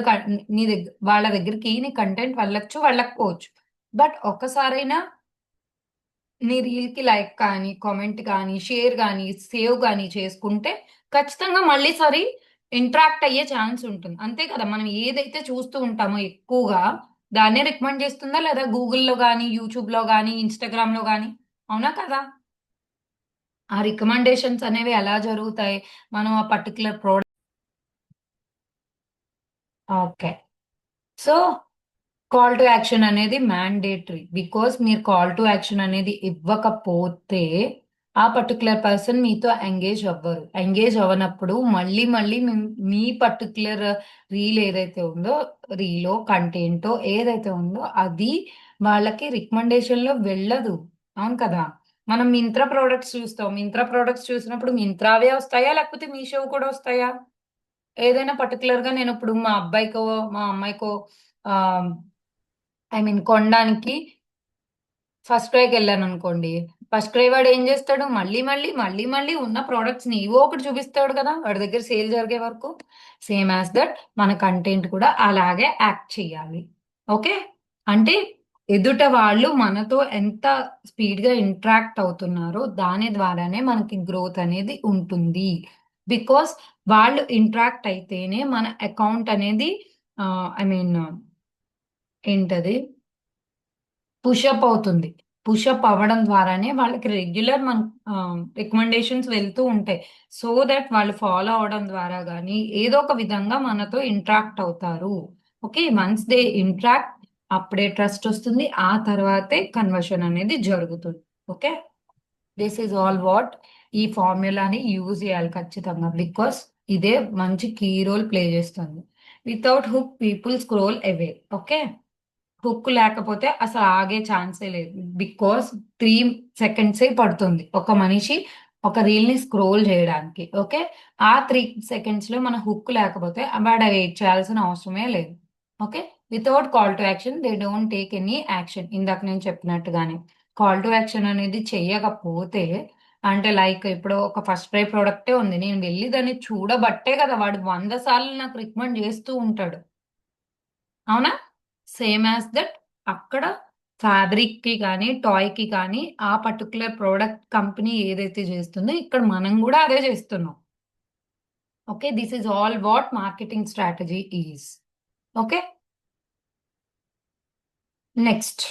నీ వాళ్ళ దగ్గరికి నీ కంటెంట్ వెళ్ళొచ్చు, వెళ్ళకపోవచ్చు. బట్ ఒక్కసారైనా నీ రీల్‌కి లైక్ కానీ, కామెంట్ గానీ, షేర్ గానీ, సేవ్ గానీ చేసుకుంటే ఖచ్చితంగా మళ్ళీ సారి ఇంటరాక్ట్ అయ్యే ఛాన్స్ ఉంటుంది. అంతే కదా! మనం ఏదైతే చూస్తూ ఉంటామో ఎక్కువగా దాన్నే రికమెండ్ చేస్తుందా లేదా గూగుల్‌లో గానీ, యూట్యూబ్‌లో గానీ, ఇన్‌స్టాగ్రామ్‌లో గానీ అవునా కదా! ఆ రికమెండేషన్స్ అనేవి ఎలా జరుగుతాయి? మనం ఆ particular okay. So call to action అనేది మ్యాండేటరీ. బికాజ్ మీరు కాల్ టు యాక్షన్ అనేది ఇవ్వకపోతే, ఆ పర్టిక్యులర్ పర్సన్ మీతో ఎంగేజ్ అవ్వరు. ఎంగేజ్ అవ్వనప్పుడు మళ్ళీ మళ్ళీ మీ పర్టిక్యులర్ రీల్ ఏదైతే ఉందో, రీలో, కంటెంటో ఏదైతే ఉందో అది వాళ్ళకి రికమెండేషన్‌లో వెళ్ళదు. అవును కదా! మనం మింత్రా ప్రొడక్ట్స్ చూస్తాం. మింత్రా ప్రొడక్ట్స్ చూసినప్పుడు మింత్రావే వస్తాయా? లేకపోతే మీషోవి కూడా వస్తాయా? ఏదైనా పర్టిక్యులర్‌గా నేనిప్పుడు మా అబ్బాయికో, మా అమ్మాయికో ఆహ్ కొనడానికి ఫస్ట్ క్రైకెళ్ళాననుకోండి. ఫస్ట్ క్రై వాడేం జేస్తాడు? మళ్ళీ ఉన్న ప్రొడక్ట్స్‌ని ఏవో ఒకటి చూపిస్తాడు కదా! వాడి దగ్గర సేల్ జరిగే వరకు. సేమ్ యాస్ థట్ మన కంటెంట్ కూడా అలాగే యాక్ట్ చేయాలి. ఓకే. అంటే ఎదుట వాళ్ళు మనతో ఎంత స్పీడ్‌గా ఇంటరాక్ట్ అవుతున్నారో దాని ద్వారానే మనకి గ్రోత్ అనేది ఉంటుంది. బికాజ్ వాళ్ళు ఇంటరాక్ట్ అయితేనే మన అకౌంట్ అనేది ఆహ్, ఐ మీన్ ఏంటది? పుషప్ అవుతుంది. పుషప్ అవ్వడం ద్వారానే వాళ్ళకి రెగ్యులర్ రికమెండేషన్స్ వెళ్తూ ఉంటాయి. సో థట్ వాళ్ళు ఫాలో అవ్వడం ద్వారా గాని, ఏదో ఒక విధంగా మనతో ఇంటరాక్ట్ అవుతారు. ఓకే. వన్స్ దే ఇంటరాక్ట్ అప్పుడే ట్రస్ట్ ఒస్తుంది. ఆ తర్వాతే కన్వర్షన్ అనేది జరుగుతుంది. Okay. This is all what ఈ ఫార్ములాని యూజ్ చేయాలి ఖచ్చితంగా. బికాజ్ ఇదే మంచి కీ రోల్ ప్లే చేస్తుంది. వితౌట్ హుక్ పీపుల్ స్క్రోల్ అవే. ఓకే. హుక్ లేకపోతే అసలు ఆగే ఛాన్సే లేదు. బికాజ్ 3 సెకండ్సే పడుతుంది. ఒక మనిషి ఒక రీల్‌ని స్క్రోల్ జేయడానికి. ఓకే. ఆ 3 సెకండ్స్‌లో మన హుక్ లేకపోతే వాడు వెయిట్ చేయాల్సిన అవసరమే లేదు. Okay. Without call to action they don't take any action. ఇందాక నేను చెప్పినట్టుగానే. కాల్ టు యాక్షన్ అనేది చెయ్యకపోతే అంటే లైక్ ఇప్పుడు ఒక ఫస్ట్ క్రై ప్రొడక్టే ఉంది. నేను వెళ్లి దాన్ని చూడబట్టే కదా! వాడు 100 సార్లు నాకు రికమెండ్ జేస్తూ ఉంటాడు. అవునా? సేమ్ యాస్ దట్ అక్కడ ఫ్యాబ్రిక్‌కి గాని, టాయ్‌కి కానీ ఆ పర్టిక్యులర్ ప్రొడక్ట్ కంపెనీ ఏదైతే చేస్తుందో ఇక్కడ మనం గూడా అదే చేస్తున్నాం. Okay. This is all what marketing strategy is. Okay. Next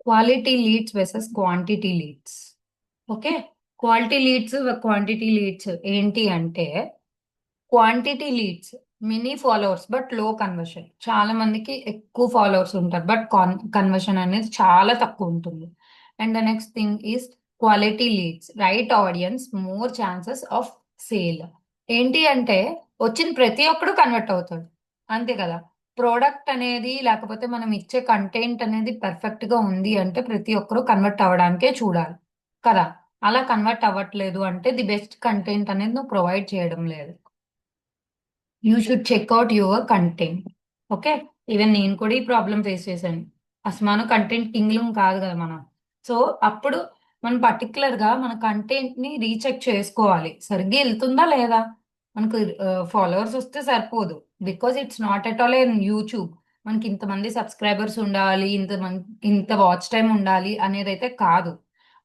quality leads versus quantity leads. Okay. Quality leads, quantity leads ఏంటి అంటే quantity leads. Many followers but low conversion. చాలా మందికి ఎక్కువ ఫాలోవర్స్ ఉంటారు. బట్ కన్వర్షన్ అనేది చాలా తక్కువుంటుంది. And the next thing is quality leads. Right audience, more chances of sale. ఏంటి అంటే వచ్చిన ప్రతి ఒక్కడు కన్వర్ట్ అవుతాడు. అంతే కదా! ప్రొడక్ట్ అనేది లేకపోతే మనం ఇచ్చే కంటెంట్ అనేది పర్ఫెక్ట్‌గా ఉంది అంటే ప్రతి ఒక్కరు కన్వర్ట్ అవ్వడానికే చూడాలి. కదా! అలా కన్వర్ట్ అవ్వట్లేదు అంటే ది బెస్ట్ కంటెంట్ అనేది నువ్వు ప్రొవైడ్ చేయడం లేదు. You should check out your content. Okay. Even నేను కూడా ఈ ప్రాబ్లం ఫేస్ చేశాను. అసమాను కంటెంట్ కింగ్‌లం కాదు కదా మనం. సో, అప్పుడు మనం పర్టిక్యులర్‌గా మన కంటెంట్‌ని రీచెక్ చేసుకోవాలి. సరిగ్గా ఎళ్తుందా లేదా? మనకు ఫాలోవర్స్ వస్తే సరిపోదు. Because it's not at all in YouTube. మనకి ఇంతమంది సబ్స్క్రైబర్స్ ఉండాలి, ఇంత వాచ్ టైమ్ ఉండాలి అనేదైతే కాదు.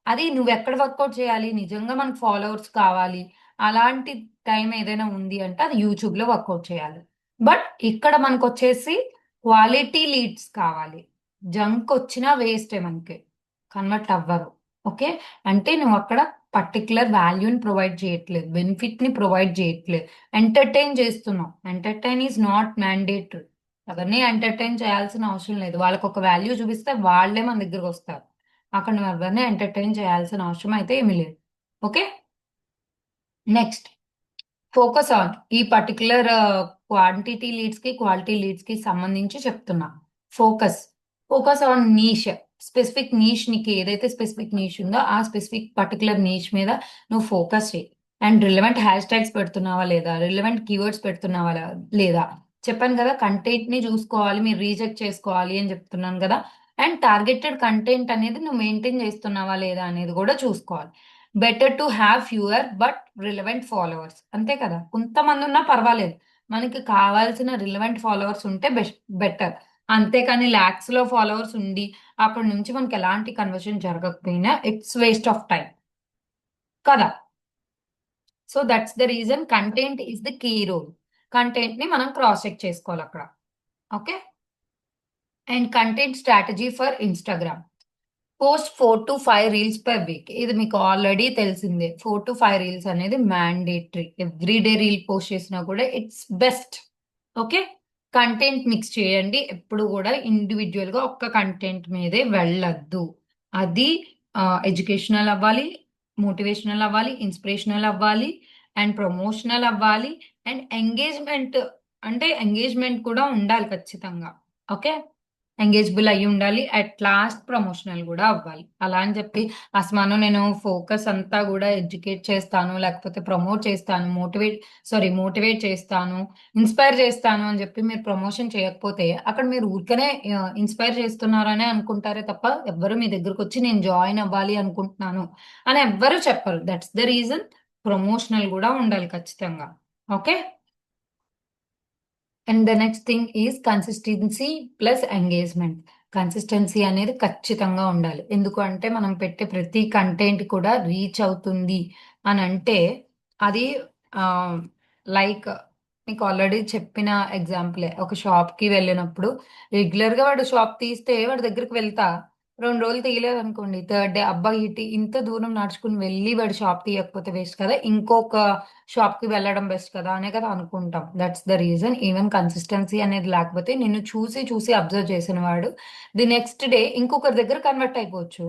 అది నువ్వెక్కడ వర్కౌట్ చేయాలి? నిజంగా మనకు ఫాలోవర్స్ కావాలి. అలాంటి టైం ఏదైనా ఉంది అంటే అది యూట్యూబ్‌లో వర్కౌట్ చేయాలి. బట్ ఇక్కడ మనకొచ్చేసి క్వాలిటీ లీడ్స్ కావాలి. జంక్ వచ్చినా వేస్టే మనకి. కన్వర్ట్ అవ్వరు. ఓకే. అంటే నువ్వు అక్కడ పర్టిక్యులర్ వాల్యూని ప్రొవైడ్ చేయట్లేదు. బెనిఫిట్‌ని ప్రొవైడ్ చేయట్లేదు. ఎంటర్‌టైన్ చేస్తున్నావు. Entertain is not mandatory. ఎవరిని ఎంటర్‌టైన్ చేయాల్సిన అవసరం లేదు. వాళ్ళకొక వాల్యూ చూపిస్తే వాళ్ళే మన దగ్గరకొస్తారు. అక్కడ నువ్వు ఎవరిని ఎంటర్‌టైన్ చేయాల్సిన అవసరం అయితే ఏమీ లేదు. ఓకే. నెక్స్ట్ ఫోకస్ ఆన్ ఈ పర్టిక్యులర్ క్వాంటిటీ లీడ్స్‌కి, క్వాలిటీ లీడ్స్‌కి సంబంధించి చెప్తున్నా. Focus. Focus on niche. Specific niche నీకు ఏదైతే స్పెసిఫిక్ నీష్ ఉందో, ఆ స్పెసిఫిక్ పర్టిక్యులర్ నీష్ మీద నువ్వు ఫోకస్ చెయి. అండ్ రిలవెంట్ హ్యాష్ ట్యాగ్స్ పెడుతున్నావా లేదా? రిలవెంట్ కీవర్డ్స్ పెడుతున్నావా లేదా? చెప్పాను కదా! కంటెంట్‌ని చూసుకోవాలి. మీరు రీచెక్ చేసుకోవాలి అని చెప్తున్నాను కదా! అండ్ టార్గెటెడ్ కంటెంట్ అనేది నువ్వు మెయింటైన్ చేస్తున్నావా లేదా అనేది కూడా చూసుకోవాలి. Better to have fewer but relevant followers. అంతే కదా! కొంతమందున్నా పర్వాలేదు. మనకి కావాల్సిన రిలవెంట్ ఫాలోవర్స్ ఉంటే బెటర్. అంతేకాని లాక్స్‌లో ఫాలోవర్స్ ఉండి, అక్కడి నుంచి మనకి ఎలాంటి కన్వర్షన్ జరగకపోయినా ఇట్స్ వేస్ట్ ఆఫ్ టైమ్ కదా! So, that's the reason content is the key role. కంటెంట్‌ని మనం క్రాస్ చెక్ చేసుకోవాలక్కడ. Okay. And content strategy for Instagram. Post 4-5 reels per week. ఇది మీకు ఆల్రెడీ తెలిసిందే. 4-5 రీల్స్ అనేది mandatory. Every day reel post చేసినా కూడా it's best. Okay. Content mix చేయండి. ఎప్పుడు గూడా ఇండివిడ్యుయల్‌గా ఒక్క కంటెంట్ మీదే వెళ్ళొద్దు. అది ఎడ్యుకేషనల్ అవ్వాలి, మోటివేషనల్ అవ్వాలి, ఇన్‌స్పిరేషనల్ అవ్వాలి, అండ్ ప్రమోషనల్ అవ్వాలి, అండ్ ఎంగేజ్‌మెంట్ అంటే ఎంగేజ్‌మెంట్ కూడా ఉండాలి ఖచ్చితంగా. ఓకే. ఎంగేజబుల్ అయ్యుండాలి. అట్ లాస్ట్ ప్రమోషనల్ గూడా అవ్వాలి. అలా అని జెప్పి అసమానం నేను ఫోకస్ అంతా గూడా ఎడ్యుకేట్ చేస్తాను, లేకపోతే ప్రమోట్ చేస్తాను, మోటివేట్ చేస్తాను, ఇన్‌స్పైర్ చేస్తాను అని జెప్పి మీరు ప్రమోషన్ చేయకపోతే అక్కడ మీరు ఊరికనే ఇన్‌స్పైర్ చేస్తున్నారనే అనుకుంటారే తప్ప ఎవ్వరు మీ దగ్గరకొచ్చి నేను జాయిన్ అవ్వాలి అనుకుంటున్నాను అని ఎవ్వరు చెప్పరు. దట్స్ ద రీజన్ ప్రమోషనల్ గూడా ఉండాలి ఖచ్చితంగా. Okay. And the next thing is consistency plus engagement. Consistency అనేది ఖచ్చితంగా ఉండాలి. ఎందుకు అంటే మనం పెట్టే ప్రతి కంటెంట్ కూడా రీచ్ అవుతుంది అనంటే అది ఆహ్, లైక్ మీకు ఆల్రెడీ చెప్పిన ఎగ్జాంపులే. ఒక షాప్‌కి వెళ్ళినప్పుడు రెగ్యులర్‌గా వాడు షాప్ తీస్తే వాడి దగ్గరికి వెళ్తా. 2 రోజులు తీయలేదనుకోండి. థర్డ్ డే అబ్బా! ఇంత దూరం నడుచుకొని వెళ్లి వాడు షాప్ తీయకపోతే వేస్ట్ కదా! ఇంకొక షాప్‌కి వెళ్ళడం బెస్ట్ కదా! అనే కదా అనుకుంటాం. That's the reason. Even consistency అనేది లేకపోతే నిన్ను చూసి అబ్జర్వ్ చేసిన వాడు ది నెక్స్ట్ డే ఇంకొకరి దగ్గర కన్వర్ట్ అయిపోవచ్చు.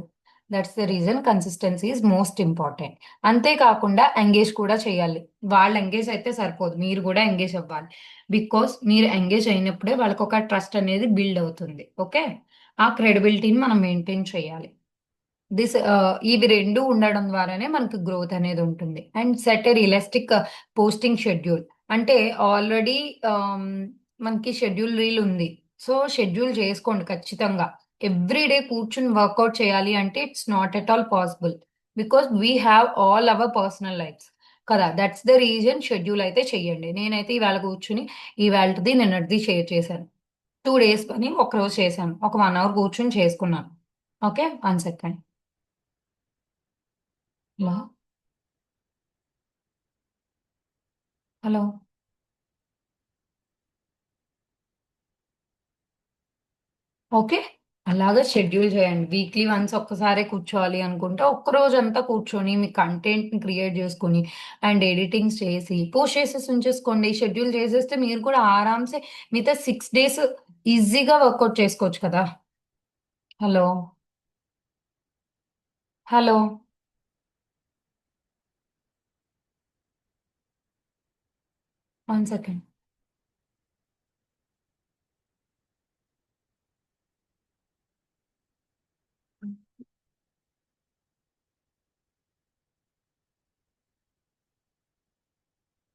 That's the reason consistency is most important. అంతే కాకుండా ఎంగేజ్ కూడా చేయాలి. వాళ్ళు ఎంగేజ్ అయితే సరిపోదు. మీరు కూడా ఎంగేజ్ అవ్వాలి. బికాజ్ మీరు ఎంగేజ్ అయినప్పుడే వాళ్ళకొక ట్రస్ట్ అనేది బిల్డ్ అవుతుంది. ఓకే. ఆ క్రెడిబిలిటీని మనం మెయింటైన్ చేయాలి. ఇవి 2 ఉండడం ద్వారానే మనకు గ్రోత్ అనేది ఉంటుంది. And set a realistic posting schedule. అంటే ఆల్రెడీ ఆహ్, మనకి షెడ్యూల్ రీల్ ఉంది. సో, షెడ్యూల్ చేసుకోండి ఖచ్చితంగా. ఎవ్రీ డే కూర్చొని వర్కౌట్ చేయాలి అంటే it's not at all possible. Because we have all our personal lives కదా! దట్స్ ద రీజన్ షెడ్యూల్ అయితే చేయండి. నేనైతే ఇవాళ కూర్చొని ఇవాల్టిది నిన్నటిది షేర్ చేశాను. 2 డేస్ పని ఒకరోజు చేశాను. ఒక 1 అవర్ కూర్చొని చేసుకున్నాను. Okay. 1 second. Hello! Hello! Okay. అలాగా షెడ్యూల్ చేయండి. వీక్లీ వన్స్ ఒక్కసారే కూర్చోవాలి అనుకుంటే, ఒక్క రోజంతా కూర్చొని మీ కంటెంట్‌ని క్రియేట్ చేసుకొని, అండ్ ఎడిటింగ్స్ చేసి, పోస్ట్ చేసేసి ఉంచేసుకోండి. షెడ్యూల్ చేసేస్తే మీరు కూడా ఆరామ్సే మిగతా 6 డేస్ ఈజీగా వర్కౌట్ చేసుకోవచ్చు కదా! Hello! Hello! 1 second.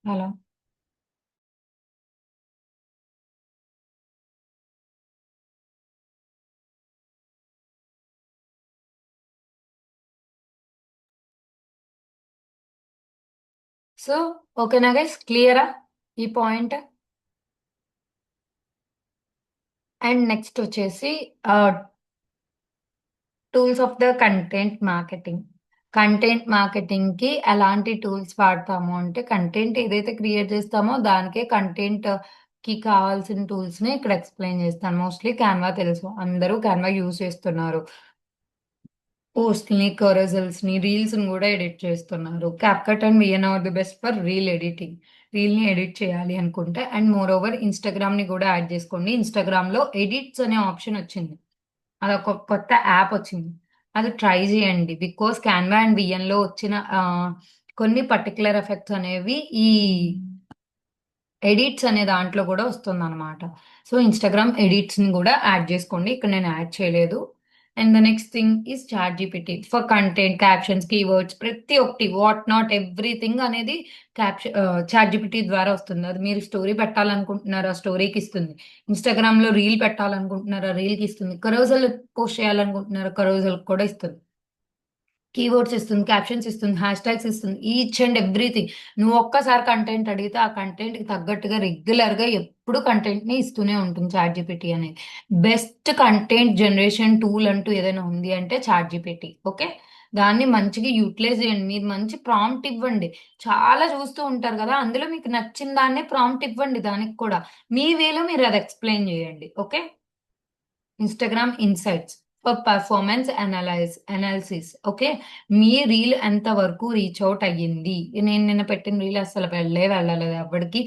Hello! So ఓకేనా గైస్, క్లియరా ఈ పాయింట్? అండ్ నెక్స్ట్ వచ్చేసి tools of the content marketing. Content marketing కి ఎలాంటి టూల్స్ వాడతాము అంటే, కంటెంట్ ఏదైతే క్రియేట్ చేస్తామో దానికే కంటెంట్ కి కావాల్సిన టూల్స్ ని ఇక్కడ ఎక్స్ప్లెయిన్ చేస్తాను. మోస్ట్లీ క్యాన్వా తెలుసు, అందరూ క్యాన్వా యూజ్ చేస్తున్నారు. పోస్ట్ ని, కొరజల్స్ ని, రీల్స్ ని కూడా ఎడిట్ చేస్తున్నారు. CapCut and VN are the best for reel editing. Reel ని ఎడిట్ చేయాలి అనుకుంటే. అండ్ మోర్ ఓవర్ ఇన్స్టాగ్రామ్ ని కూడా యాడ్ చేసుకోండి. ఇన్స్టాగ్రామ్ లో ఎడిట్స్ అనే ఆప్షన్ వచ్చింది, అదొక కొత్త యాప్ వచ్చింది, అది ట్రై చేయండి. బికాస్ క్యాన్వా అండ్ విఎన్ లో వచ్చిన కొన్ని పర్టికులర్ ఎఫెక్ట్స్ అనేవి ఈ ఎడిట్స్ అనే దాంట్లో కూడా వస్తుందన్నమాట. సో ఇన్స్టాగ్రామ్ ఎడిట్స్ ని కూడా యాడ్ చేసుకోండి, ఇక్కడ నేను యాడ్ చేయలేదు. And the next thing is ChatGPT for content, captions, keywords, ప్రతి ఒక్కటి వాట్ నాట్ ఎవ్రీథింగ్ అనేది చాట్ జీపీటీ ద్వారా వస్తుంది. అది మీరు స్టోరీ పెట్టాలనుకుంటున్నారా, స్టోరీకి ఇస్తుంది. ఇన్స్టాగ్రామ్ లో రీల్ పెట్టాలనుకుంటున్నారా, రీల్ కి ఇస్తుంది. కరోజల్ పోస్ట్ చేయాలనుకుంటున్నారా, కరోజల్ కూడా ఇస్తుంది. కీవర్డ్స్ ఇస్తుంది, క్యాప్షన్స్ ఇస్తుంది, హ్యాష్ ట్యాగ్స్ ఇస్తుంది, ఈచ్ అండ్ ఎవ్రీథింగ్. నువ్వు ఒక్కసారి కంటెంట్ అడిగితే ఆ కంటెంట్ కి తగ్గట్టుగా రెగ్యులర్ గా ఎప్పుడు కంటెంట్ ని ఇస్తూనే ఉంటుంది చాట్ జీపీటీ అనేది. బెస్ట్ కంటెంట్ జనరేషన్ టూల్ అంటూ ఏదైనా ఉంది అంటే చాట్ జీపీటీ. ఓకే, దాన్ని మంచిగా యూటిలైజ్ చేయండి. మీరు మంచి ప్రాంప్ట్ ఇవ్వండి. చాలా చూస్తూ ఉంటారు కదా, అందులో మీకు నచ్చిన దాన్నే ప్రాంప్ట్ ఇవ్వండి, దానికి కూడా మీ వేలో మీరు అది ఎక్స్ప్లెయిన్ చేయండి. Okay. Instagram insights for performance analysis. Okay, me reel ఎంత వరకు రీచ్ అవుట్ అయ్యింది. నేను నిన్న పెట్టిన రీల్ అసలు వెళ్ళలేదు ఎవరికి.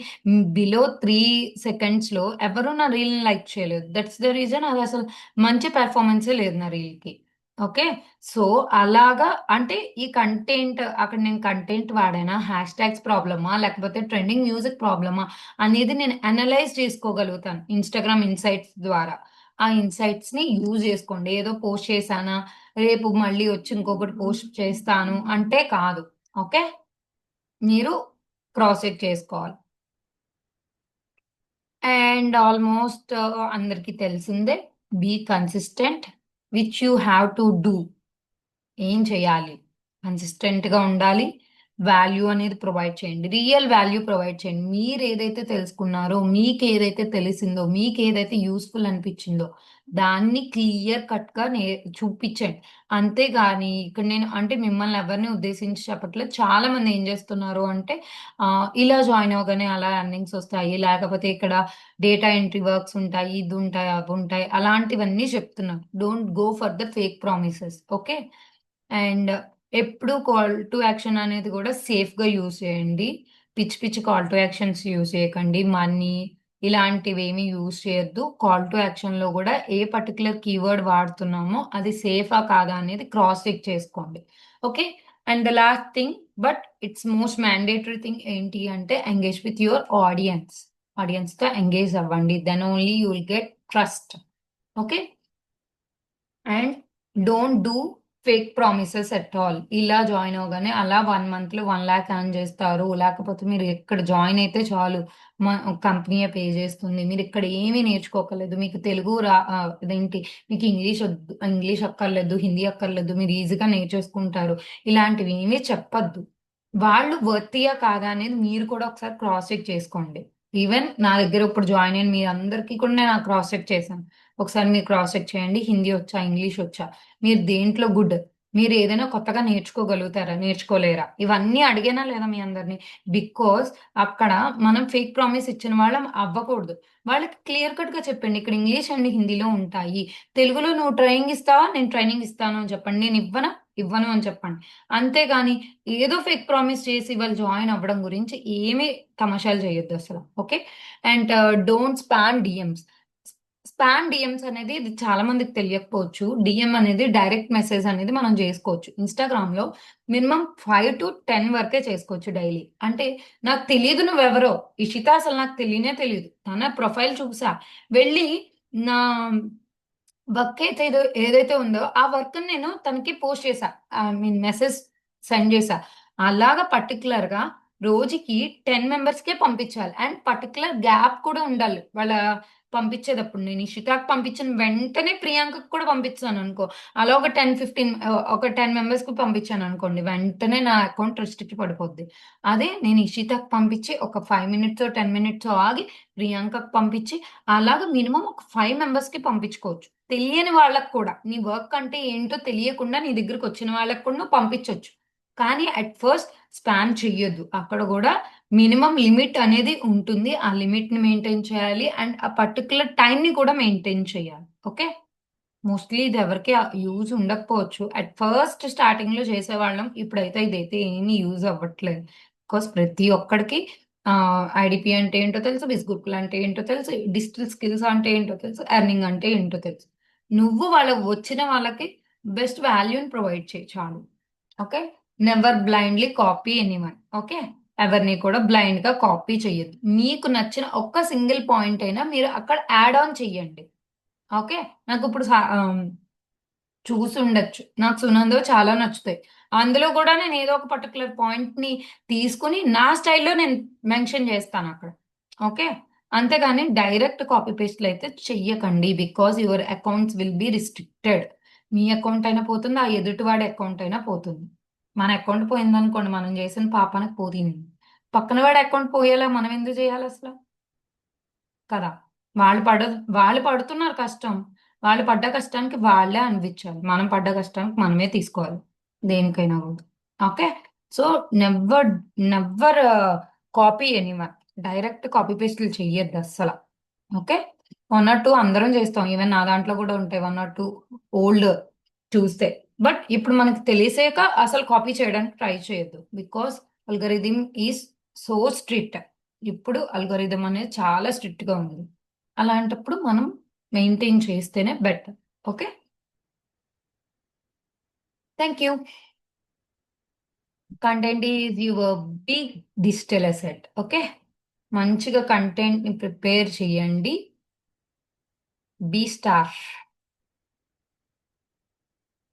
బిలో 3 seconds లో ఎవరు నా రీల్ లైక్ చేయలేదు. దట్స్ ద రీజన్, అది అసలు మంచి పెర్ఫార్మెన్సే లేదు నా రీల్ కి. ఓకే, సో అలాగా అంటే ఈ కంటెంట్, అక్కడ నేను కంటెంట్ వాడానా, హ్యాష్ ట్యాగ్స్ ప్రాబ్లమా, లేకపోతే ట్రెండింగ్ మ్యూజిక్ ప్రాబ్లమా అనేది నేను అనలైజ్ చేసుకోగలుగుతాను ఇన్స్టాగ్రామ్ ఇన్సైట్స్ ద్వారా. ఆ ఇన్సైట్స్ ని యూజ్ చేసుకోండి. ఏదో పోస్ట్ చేశానా, రేపు మళ్ళీ వచ్చి ఇంకొకటి పోస్ట్ చేస్తాను అంటే కాదు. ఓకే, మీరు క్రాస్ చెక్ చేసుకోవాలి. అండ్ ఆల్మోస్ట్ అందరికీ తెలిసిందే, be consistent which you have to do. ఏం చేయాలి, కన్సిస్టెంట్ గా ఉండాలి. వాల్యూ అనేది ప్రొవైడ్ చేయండి, రియల్ వాల్యూ ప్రొవైడ్ చేయండి. మీరు ఏదైతే తెలుసుకున్నారో, మీకు ఏదైతే తెలిసిందో, మీకు ఏదైతే యూస్ఫుల్ అనిపించిందో దాన్ని క్లియర్ కట్ గా చూపించండి. అంతేగాని ఇక్కడ నేను అంటే మిమ్మల్ని ఎవరిని ఉద్దేశించి చెప్పట్లేదు. చాలా మంది ఏం చేస్తున్నారు అంటే ఇలా జాయిన్ అవగానే అలా ఎర్నింగ్స్ వస్తాయి, లేకపోతే ఇక్కడ డేటా ఎంట్రీ వర్క్స్ ఉంటాయి, ఇది ఉంటాయి, అవి ఉంటాయి, అలాంటివన్నీ చెప్తున్నారు. Don't go for the fake promises. Okay, and ఎప్పుడు కాల్ టు యాక్షన్ అనేది కూడా సేఫ్ గా యూజ్ చేయండి. పిచ్చి పిచ్చి కాల్ టు యాక్షన్స్ యూజ్ చేయకండి. మనీ ఇలాంటివి ఏమి యూజ్ చేయొద్దు. కాల్ టు యాక్షన్ లో కూడా ఏ పర్టికులర్ కీవర్డ్ వాడుతున్నామో అది సేఫా కాదా అనేది క్రాస్ చెక్ చేసుకోండి. Okay, and the last thing but it's most mandatory thing ఏంటి అంటే engage with your audience. Audience తో ఎంగేజ్ అవ్వండి, then only you will get trust. Okay, and don't do fake promises at all. ఇలా join అవగానే అలా 1 month లో 1 lakh earn చేస్తారు, లేకపోతే మీరు ఇక్కడ జాయిన్ అయితే చాలు మా కంపెనీ పే చేస్తుంది, మీరు ఇక్కడ ఏమీ నేర్చుకోకలేదు, మీకు తెలుగు ఇదేంటి, మీకు ఇంగ్లీష్ అక్కర్లేదు, హిందీ అక్కర్లేదు, మీరు ఈజీగా నేర్చేసుకుంటారు, ఇలాంటివి ఏమీ చెప్పద్దు. వాళ్ళు వర్తియా కాదా అనేది మీరు కూడా ఒకసారి క్రాస్ చెక్ చేసుకోండి. ఈవెన్ నా దగ్గర ఇప్పుడు జాయిన్ అయిన మీ అందరికీ కూడా నేను క్రాస్ చెక్ చేశాను. ఒకసారి మీరు క్రాస్ చెక్ చేయండి, హిందీ వచ్చా, ఇంగ్లీష్ వచ్చా, మీరు దేంట్లో గుడ్, మీరు ఏదైనా కొత్తగా నేర్చుకోగలుగుతారా, నేర్చుకోలేరా, ఇవన్నీ అడిగేనా లేదా మీ అందరినీ. బికాస్ అక్కడ మనం ఫేక్ ప్రామిస్ ఇచ్చిన వాళ్ళం అవ్వకూడదు. వాళ్ళకి క్లియర్ కట్ గా చెప్పండి, ఇక్కడ ఇంగ్లీష్ అండ్ హిందీలో ఉంటాయి, తెలుగులో నువ్వు ట్రైనింగ్ ఇస్తావా, నేను ట్రైనింగ్ ఇస్తాను అని చెప్పండి. నేను ఇవ్వను అని చెప్పండి. అంతేగాని ఏదో ఫేక్ ప్రామిస్ చేసి వాళ్ళు జాయిన్ అవ్వడం గురించి ఏమీ తమాషాలు చేయొద్దు అసలు. Okay, and don't spam DMs. Spam DMs అనేది ఇది చాలా మందికి తెలియకపోవచ్చు. డిఎం అనేది డైరెక్ట్ మెసేజ్ అనేది మనం చేసుకోవచ్చు ఇన్స్టాగ్రామ్ లో. మినిమం 5 to 10 వరకే చేసుకోవచ్చు డైలీ. అంటే నాకు తెలియదు నువ్వెవరో, ఇషిత అసలు నాకు తెలియనే తెలియదు, తన ప్రొఫైల్ చూసా, వెళ్ళి నా వర్క్ అయితే ఏదైతే ఉందో ఆ వర్క్ నేను తనకి పోస్ట్ చేశా, ఐ మీన్ మెసేజ్ సెండ్ చేశా. అలాగా పర్టికులర్ గా రోజుకి 10 మెంబర్స్ కే పంపించాలి. అండ్ పర్టికులర్ గ్యాప్ కూడా ఉండాలి వాళ్ళ పంపించేటప్పుడు నేను ఇషితాకి పంపించిన వెంటనే ప్రియాంకకి కూడా పంపించాను అనుకో, అలా ఒక 10-15 ఒక 10 మెంబర్స్కి పంపించాను అనుకోండి, వెంటనే నా అకౌంట్ రెస్ట్రిక్ట్ పడిపోద్ది. అదే నేను ఇషితాకి పంపించి ఒక 5 మినిట్స్ 10 మినిట్స్ ఆగి ప్రియాంకకి పంపించి అలాగా మినిమం ఒక 5 మెంబర్స్కి పంపించుకోవచ్చు. తెలియని వాళ్ళకి కూడా నీ వర్క్ అంటే ఏంటో తెలియకుండా నీ దగ్గరకు వచ్చిన వాళ్ళకి కూడా నువ్వు పంపించవచ్చు. కానీ అట్ ఫస్ట్ స్పామ్ చెయ్యొద్దు. అక్కడ కూడా మినిమం లిమిట్ అనేది ఉంటుంది. ఆ లిమిట్‌ని మెయింటైన్ చేయాలి. అండ్ ఆ పర్టిక్యులర్ టైమ్‌ని కూడా మెయింటైన్ చేయాలి. ఓకే. మోస్ట్‌లీ ఇది ఎవరికీ యూజ్ ఉండకపోవచ్చు. అట్ ఫస్ట్ స్టార్టింగ్‌లో చేసేవాళ్ళం. ఇప్పుడైతే ఇదైతే ఏమి యూజ్ అవ్వట్లేదు. బికాజ్ ప్రతి ఒక్కడికి ఐడీపీ అంటే ఏంటో తెలుసు. బిస్‌గుర్కులు అంటే ఏంటో తెలుసు. డిజిటల్ స్కిల్స్ అంటే ఏంటో తెలుసు. ఎర్నింగ్ అంటే ఏంటో తెలుసు. నువ్వు వాళ్ళకి వచ్చిన వాళ్ళకి బెస్ట్ వాల్యూని ప్రొవైడ్ చెయి చాలు. Okay. Never blindly copy anyone. Okay. ఎవరిని కూడా బ్లైండ్‌గా కాపీ చెయ్యొద్దు. మీకు నచ్చిన ఒక్క సింగిల్ పాయింట్ అయినా మీరు అక్కడ యాడ్ ఆన్ చెయ్యండి. ఓకే. నాకిప్పుడు చూసుండొచ్చు. నాకు 'సునందో' చాలా నచ్చుతాయి. అందులో కూడా నేను ఏదో ఒక పర్టిక్యులర్ పాయింట్‌ని తీసుకొని నా స్టైల్‌లో నేను మెన్షన్ చేస్తానక్కడ. ఓకే. అంతేగాని డైరెక్ట్ కాపీ పేస్ట్‌లయితే చెయ్యకండి. Because your accounts will be restricted. మీ అకౌంట్ అయినా పోతుంది. ఆ ఎదుటివాడి అకౌంట్ అయినా పోతుంది. మన అకౌంట్ పోయిందనుకోండి, మనం చేసిన పాపానికి పోతుంది. పక్కన వాడి అకౌంట్ పోయేలా మనం ఎందుకు చేయాలసల? కదా! వాళ్ళు పడుతున్నారు కష్టం. వాళ్ళు పడ్డ కష్టానికి వాళ్ళే అనిపించాలి. మనం పడ్డ కష్టానికి మనమే తీసుకోవాలి. దేనికైనా కూడా. Okay. So, never, never copy anyone. Direct copy పేస్ట్‌లు చెయ్యొద్దు అస్సల. ఓకే. 1 ఆర్ 2 అందరం చేస్తాం. ఈవెన్ నా దాంట్లో కూడా ఉంటాయి 1 ఆర్ 2 ఓల్డ్ చూస్తే. బట్ ఇప్పుడు మనకు తెలిసాక అసలు కాపీ చేయడానికి ట్రై చేయొద్దు. Because algorithm is so strict. ఇప్పుడు అల్గోరిథం అనేది చాలా స్ట్రిక్ట్‌గా ఉంది. అలాంటప్పుడు మనం మెయింటైన్ చేస్తేనే better. Okay. Thank you. Content is your big digital asset. Okay. మంచిగా కంటెంట్‌ని ప్రిపేర్ చేయండి. Be star.